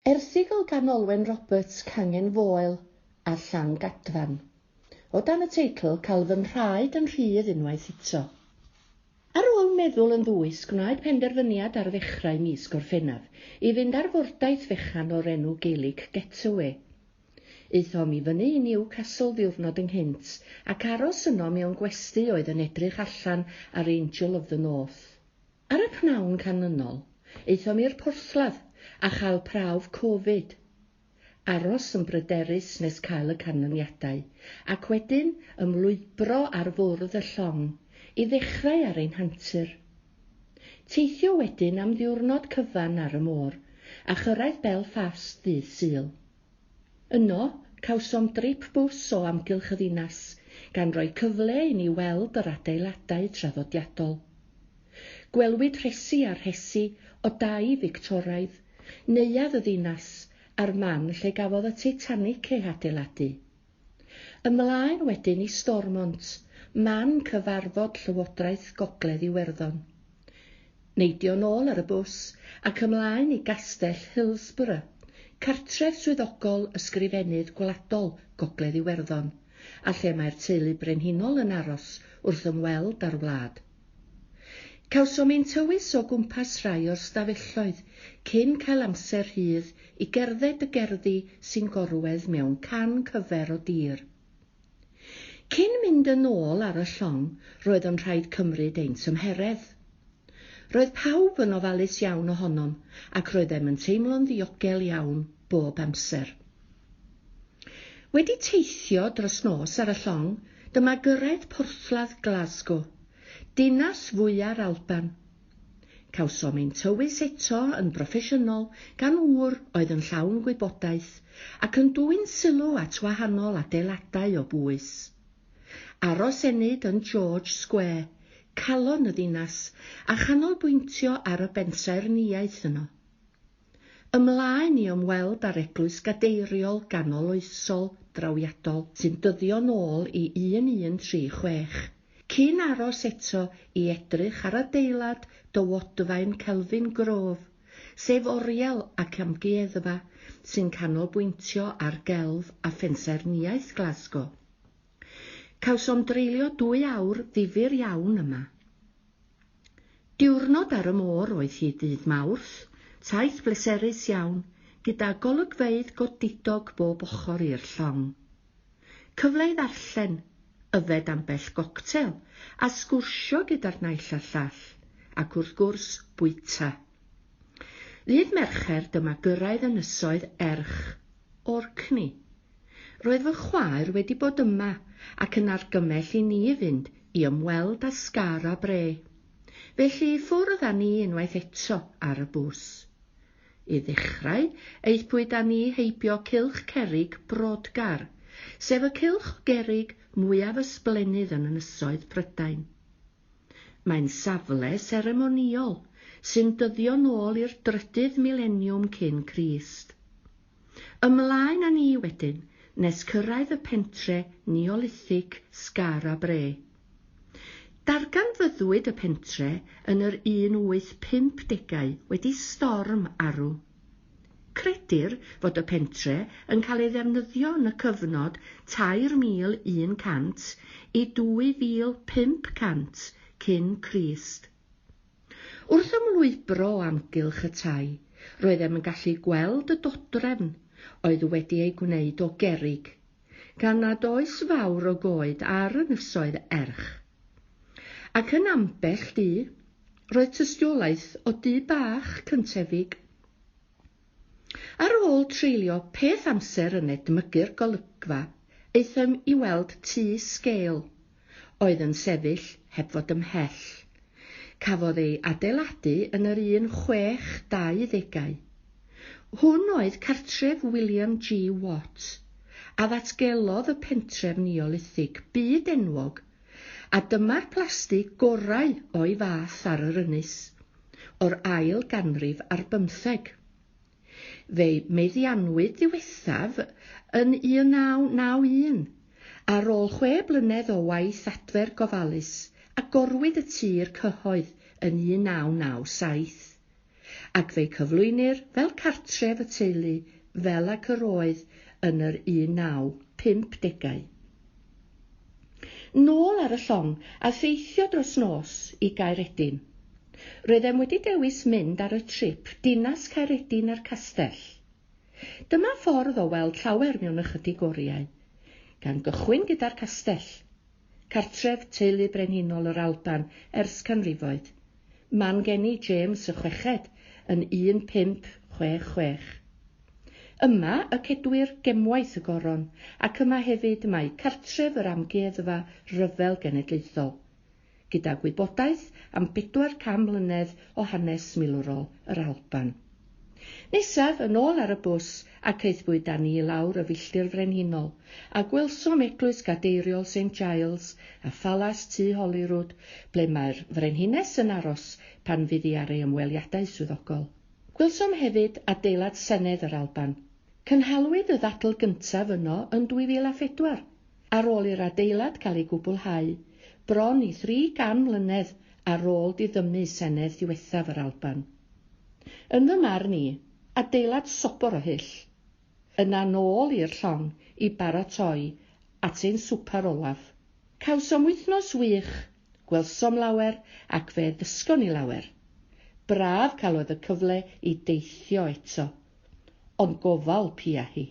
Erthygl gan Olwen Roberts, gangen Foel a Llangadfan. O dan y teitl Cael fy nhraed yn rhydd unwaith eto. Ar ôl meddwl yn ddwys, gwnaed penderfyniad ar ddechrau mis Gorffennaf i fynd ar fwrdaeth fechan o'r enw Gaelig Getaway. Eithom i fyny i Newcastle ddiwrnod ynghynt ac aros yno mewn gwesty oedd yn edrych allan ar Angel of the North. Ar y pnawn canlynol, eithom i'r porthladd a chael prawf Covid. Aros yn bryderus nes cael y canlyniadau ac wedyn ymlwybro ar fwrdd y llong i ddechrau ar ein hantur. Teithio wedyn am ddiwrnod cyfan ar y môr a chyrraedd Belfast ddydd Sul. Yno, cawsom drip bws o amgylch y ddinas, gan roi cyfle i ni weld yr adeiladau traddodiadol. Gwelwyd rhesi a rhesi o 2 Fictoraidd, neuadd y ddinas a'r man lle gafodd y Titanic ei adeiladu. Ymlaen wedyn i Stormont, man cyfarfod Llywodraeth Gogledd Iwerddon. Neidio nôl ar y bws ac ymlaen i Gastell Hillsborough, cartref swyddogol ysgrifennydd gwladol Gogledd Iwerddon, a lle mae'r teulu brenhinol yn aros wrth ymweld â'r wlad. Cawsom ein tywys o gwmpas rhai o'r stafelloedd cyn cael amser rhydd i gerdded y gerddi sy'n gorwedd mewn can cyfer o dir. Cyn mynd yn ôl ar y llong, roedd yn rhaid cymryd ein tymheredd. Roedd pawb yn ofalus iawn ohonom ac roeddem yn teimlo'n ddiogel iawn bob amser. Wedi teithio dros nos ar y llong, dyma gyrraedd porthladd Glasgow, dinas fwyaf Alban. Cawsom ein tywys eto yn broffesiynol gan wr oedd yn llawn gwybodaeth ac yn dwyn sylw at wahanol adeiladau o bwys. Aros enid yn George Square, calon y ddinas a chanolbwyntio ar y bensaernïaeth yno. Ymlaen i ymweld â'r eglwys gadeiriol ganoloesol drawiadol sy'n dyddio nôl i 1136, cyn aros eto i edrych ar adeilad dywodfaen Kelvin Grove, sef oriel ac amgueddfa sy'n canolbwyntio ar gelf a phensaernïaeth Glasgow. Cawsom dreulio 2 awr ddifyr iawn yma. Diwrnod ar y môr oedd hi dydd Mawrth, taith bleserus iawn, gyda golygfeydd godidog bob ochr i'r llong. Cyfle i ddarllen, yfed ambell goctel a sgwrsio gyda'r naill a llall, ac wrth gwrs bwyta. Ddydd Mercher dyma gyrraedd ynysoedd Erch, Orkney. Roedd fy chwaer wedi bod yma ac yn argymell i ni fynd i ymweld â sgar a bre. Felly ffwrdd â ni unwaith eto ar y bws. I ddechrau, eithpwyd â ni heibio cylch cerrig Brodgar, sef y cylch gerrig mwyaf ysblenydd yn ynysoedd Prydain. Mae'n safle seremoniol sy'n dyddio nôl i'r 3ydd mileniwm cyn Crist. Ymlaen â ni wedyn nes cyrraedd y pentre neolithig sgar a bre. Darganfyddwyd y pentre yn yr 1850au wedi storm arw. Credir fod y pentre yn cael ei ddefnyddio yn y cyfnod 3100 i 2500 cyn Crist. Wrth ymlwybro amgylch y tai, roeddem yn gallu gweld y dodrefn oedd wedi ei gwneud o gerrig, gan nad oes fawr o goed ar ynysoedd Erch. Ac yn ambell dŷ, roedd tystiolaeth o dŷ bach cyntefig. Ar ôl treulio peth amser yn edmygu'r golygfa, eithom i weld tŷ Cael, oedd yn sefyll heb fod ymhell. Cafodd ei adeiladu yn yr 1620au. Hwn oedd cartref William G. Watt, a ddatgelodd y pentref neolithig byd enwog, a dyma'r plastig gorau o'i fath ar yr ynys, o'r ail ganrif ar 15. Fe'i meddianwyd ddiwethaf yn 1991, ar ôl 6 blynedd o waith adfer gofalus a gorwyd y tir cyhoedd yn 1997. ac fe'i cyflwynir fel cartref y teulu fel ac yr oedd yn yr 1950au. Nôl ar y llong a theithio dros nos i Gaeredin. Roeddem wedi dewis mynd ar y trip dinas Caeredin a'r castell. Dyma ffordd o weld llawer mewn ychydig oriau, gan gychwyn gyda'r castell, cartref teulu brenhinol yr Alban ers canrifoedd, man geni James y Chweched yn 1566. Yma y cedwir gemwaith y goron, ac yma hefyd mae cartref yr amgueddfa ryfel genedlaethol, gyda gwybodaeth am 400 mlynedd o hanes milwrol yr Alban. Nesaf yn ôl ar y bws ac aethbwyd â ni lawr y filltir frenhinol a gwelsom eglwys gadeiriol St Giles a phalas Tŷ Holyrood ble mae'r frenhines yn aros pan fydd hi ar ei ymweliadau swyddogol. Gwelsom hefyd adeilad Senedd yr Alban. Cynhalwyd y ddadl gyntaf yno yn 2004 ar ôl i'r adeilad cael ei gwblhau bron i 300 mlynedd ar ôl diddymu Senedd ddiwethaf yr Alban. Yn fy marn i, adeilad sobor o hyll, yna nôl i'r llong i baratoi at ein swper olaf. Cawsom wythnos wych, gwelsom lawer ac fe ddysgon i lawer. Braf cael oedd y cyfle i deithio eto, ond gofal pia hi.